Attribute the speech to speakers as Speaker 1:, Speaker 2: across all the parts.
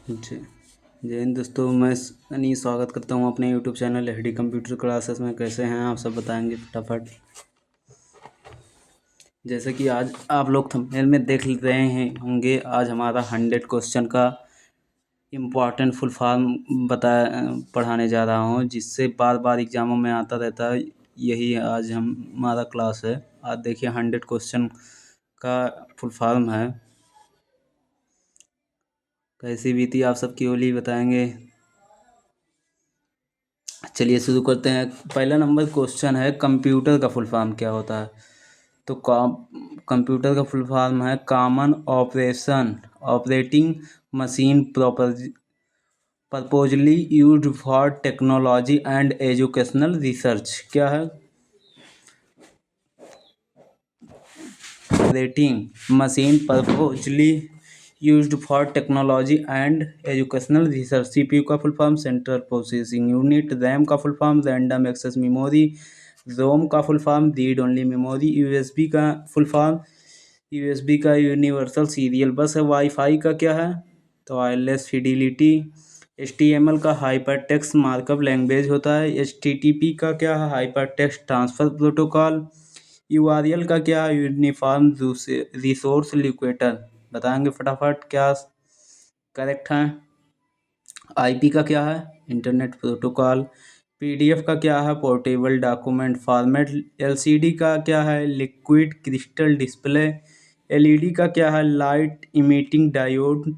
Speaker 1: जी। जय हिंद दोस्तों, मैं अनीस स्वागत करता हूँ अपने YouTube channel HD computer classes में। कैसे हैं आप सब, बताएंगे फटाफट। जैसे कि आज आप लोग थंबनेल में देख रहे हैं होंगे, आज हमारा 100 क्वेश्चन का इम्पॉर्टेंट फुल फॉर्म पढ़ाने जा रहा हूँ, जिससे बार बार एग्जामों में आता रहता है। यही आज हमारा क्लास है। आज देखिए 100 क्वेश्चन का फुल फॉर्म है। कैसी बीती आप सबकी होली, बताएंगे। चलिए शुरू करते हैं। पहला नंबर क्वेश्चन है, कंप्यूटर का फुल फॉर्म क्या होता है। तो कंप्यूटर का फुल फॉर्म है common operation operating machine purposely used for technology and educational research. क्या है? Operating machine purposely used for technology and educational research. CPU का full form central processing unit. RAM का full form random access memory. ROM का full form read only memory. USB का full form USB का universal serial बस है। Wifi का क्या है? तो वायरलेस फिडिलिटी। एचटीएमएल का हाइपर टेक्स्ट मार्कअप लैंग्वेज होता है। एचटीटीपी का क्या है? Hyper text transfer protocol. URL का क्या है? Uniform resource locator. बताएंगे फटाफट क्या करेक्ट है। आईपी का क्या है? Internet protocol. पीडीएफ का क्या है? Portable document format. एलसीडी का क्या है? Liquid crystal display. एलईडी का क्या है? Light emitting diode.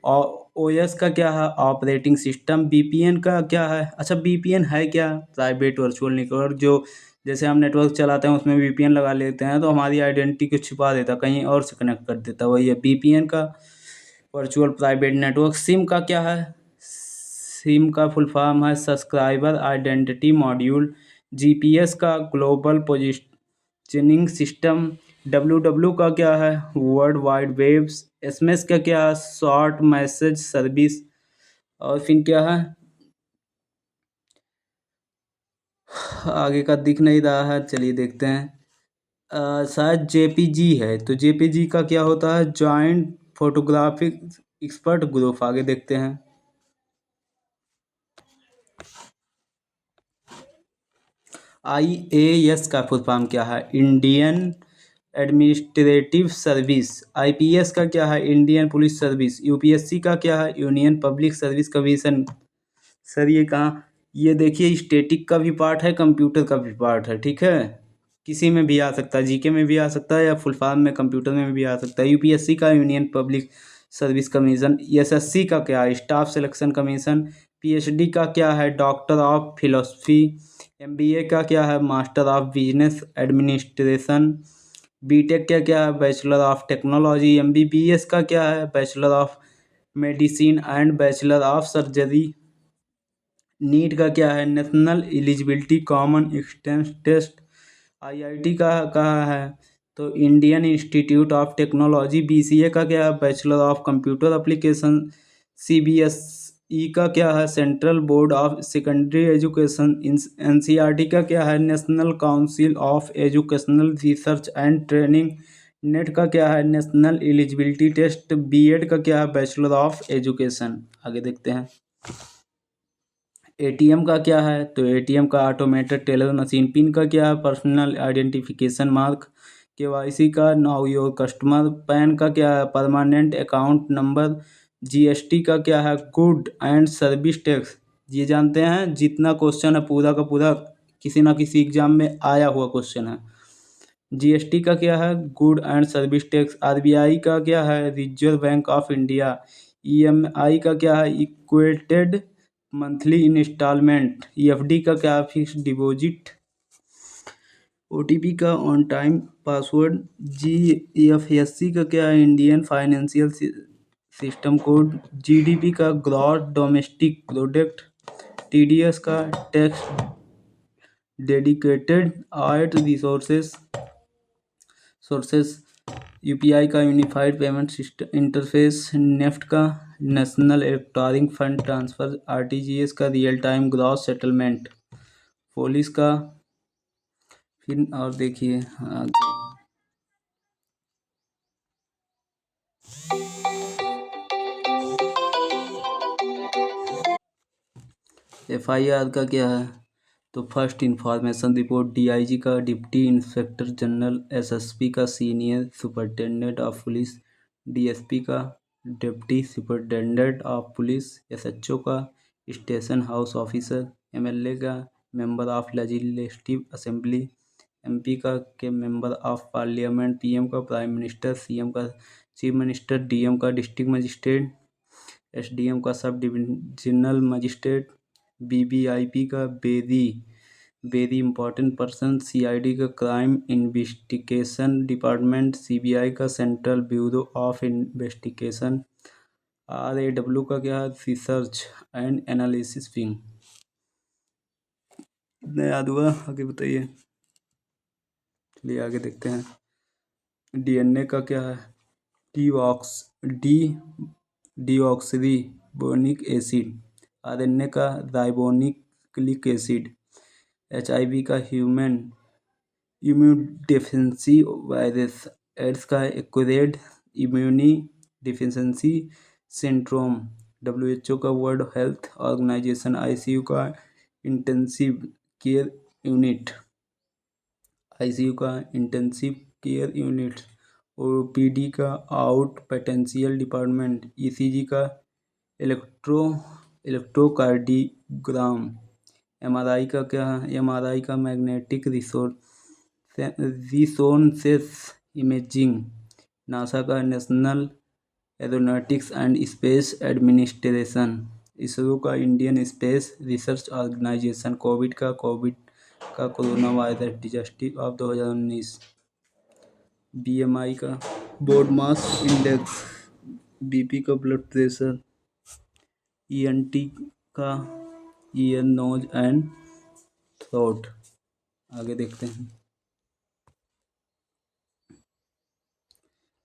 Speaker 1: और ओएस का क्या है? Operating system. बीपीएन का क्या है? अच्छा, बीपीएन है क्या? Private virtual network. जो जैसे हम नेटवर्क चलाते हैं उसमें वीपीएन लगा लेते हैं तो हमारी आइडेंटिटी को छुपा देता, कहीं और से कनेक्ट कर देता, वही है बीपीएन का, वर्चुअल प्राइवेट नेटवर्क। सिम का क्या है? सिम का फुल फॉर्म है सब्सक्राइबर आइडेंटिटी मॉड्यूल। जीपीएस का ग्लोबल पोजिशनिंग सिस्टम। डब्ल्यू का क्या है? World wide webs. एसएमएस का क्या है? Short message service. और फिर क्या है? आगे का दिख नहीं रहा है, चलिए देखते हैं। शायद जेपीजी है। तो जेपीजी का क्या होता है? Joint photographic expert group. आगे देखते हैं। आईएएस का फुल फॉर्म क्या है? Indian administrative service. आईपीएस का क्या है? Indian police service. यूपीएससी का क्या है? Union public service commission. Sir ये कहाँ? ये देखिए, स्टैटिक का भी पार्ट है, कंप्यूटर का भी पार्ट है, ठीक है। किसी में भी आ सकता है, जीके में भी आ सकता है, या फुल फॉर्म में कंप्यूटर में भी आ सकता है। यूपीएससी का union public service commission. SSC का क्या है? Staff selection commission. पीएचडी का क्या है? Doctor of philosophy. एमबीए का क्या है? Master of business administration. BTech का क्या है? Bachelor of technology. एमबीबीएस का क्या है? Bachelor of medicine and bachelor of surgery. NEET का क्या है? National eligibility common entrance test. IIT का कहाँ है? तो Indian institute of technology. BCA का क्या है? Bachelor of computer application. CBSE का क्या है? Central board of secondary education. NCERT का क्या है? National council of educational research and training. NET का क्या है? National eligibility test. बीएड का क्या है? Bachelor of education. आगे देखते हैं। एटीएम का क्या है? तो एटीएम का ऑटोमेटेड टेलर मशीन। पिन का क्या है? Personal identification mark. केवाईसी का नाउ योर कस्टमर। पैन का क्या है? Permanent account number. जीएसटी का क्या है? Good and service tax. ये जानते हैं, जितना क्वेश्चन है पूरा का पूरा किसी ना किसी एग्जाम में आया हुआ क्वेश्चन है। जीएसटी का क्या है? Good and service tax. RBI का क्या है? Reserve bank of India. EMI का क्या है? Equated monthly instalment. ईएफडी का क्या है? Fixed deposit. ओटीपी का ऑन टाइम पासवर्ड। जीएफएससी का क्या है? Indian financial system code. GDP का ग्रॉस डोमेस्टिक प्रोडक्ट। टीडीएस का tax dedicated art resources sources. UPI का unified payment system interface. NEFT का national electronic fund transfer. RTGS का real time gross settlement. Police का फिर और देखिए आगे। एफआईआर का क्या है? तो फर्स्ट इंफॉर्मेशन रिपोर्ट डीआईजी का, डिप्टी इंस्पेक्टर जनरल, एसएसपी का, senior superintendent of police, DSP का, deputy superintendent of police, SHO का, स्टेशन हाउस ऑफिसर, एमएलए का, member of legislative assembly, MP का के मेंबर ऑफ पार्लियामेंट, पीएम का prime minister, CM का chief minister, DM का district magistrate, SDM का sub divisional magistrate, VVIP का very very important person, CID का crime investigation department, CBI का central bureau of investigation, RAW का क्या है? Research and analysis wing. इतना याद हुआ? आगे बताइए। चलिए आगे देखते हैं। डीएनए का क्या है? डीऑक्स डी डीऑक्सीरिबोनिक एसिड। आरएनए का राइबोन्यूक्लिक एसिड। एचआईवी का ह्यूमन इम्यूनोडेफिशिएंसी वायरस। एड्स का acquired immune deficiency syndrome. WHO का वर्ल्ड हेल्थ ऑर्गेनाइजेशन आईसीयू का इंटेंसिव केयर यूनिट। आईसीयू का इंटेंसिव केयर यूनिट। ओपीडी का आउट पेटेंशियल डिपार्टमेंट। ईसीजी का electrocardiogram. MRI का क्या है? एमआरआई का मैग्नेटिक रिसोनेंस इमेजिंग। नासा का national aeronautics and space administration. ISRO का Indian space research organisation. COVID का corona virus disaster of 2019। BMI का बॉडी मास इंडेक्स। बीपी का ब्लड प्रेशर। ईएनटी का ईयर नोज एंड थ्रोट। आगे देखते हैं।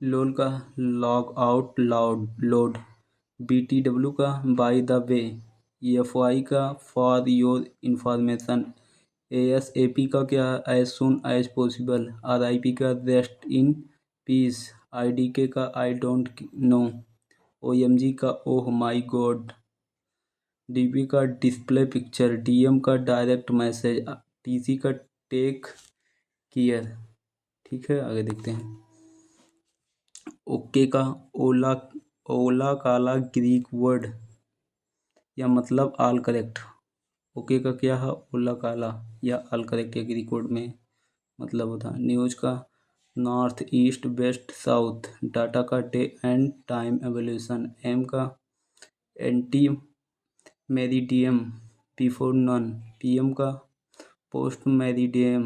Speaker 1: लोल का लॉग आउट लोड। बीटीडब्ल्यू का बाय द वे। ईएफआई का फॉर योर इंफॉर्मेशन। एएसएपी का क्या है? As soon as possible. RIP का रेस्ट इन पीस। आईडीके का आई डोंट नो। ओएमजी का ओह माई गॉड। डीपी का डिस्प्ले पिक्चर। डीएम का डायरेक्ट मैसेज। टीसी का टेक केयर। ठीक है आगे देखते हैं। ओके का ओला ओला काला ग्रीक वर्ड या मतलब ऑल करेक्ट। ओके का क्या है? ओला काला या ऑल करेक्ट या ग्रीक वर्ड में मतलब होता है। न्यूज का north east west south. Data का day and time evolution. AM का ante meridiem before noon. PM का पोस्ट मेरिडियम।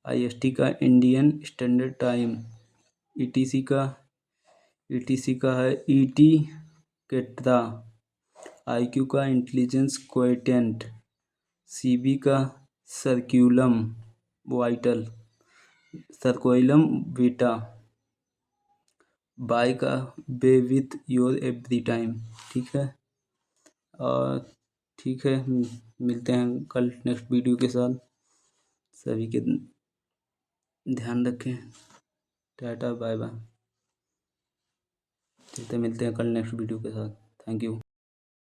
Speaker 1: आईएसटी का इंडियन स्टैंडर्ड टाइम। ईटीसी का है ईटी केट्रा। आईक्यू का इंटेलिजेंस क्वोटिएंट। सीबी का curriculum vitae curriculum vitae. Bye का be with your every time. ठीक है और ठीक है मिलते हैं कल नेक्स्ट वीडियो के साथ। सभी के ध्यान रखें। Tata bye bye. मिलते हैं कल नेक्स्ट वीडियो के साथ। Thank you.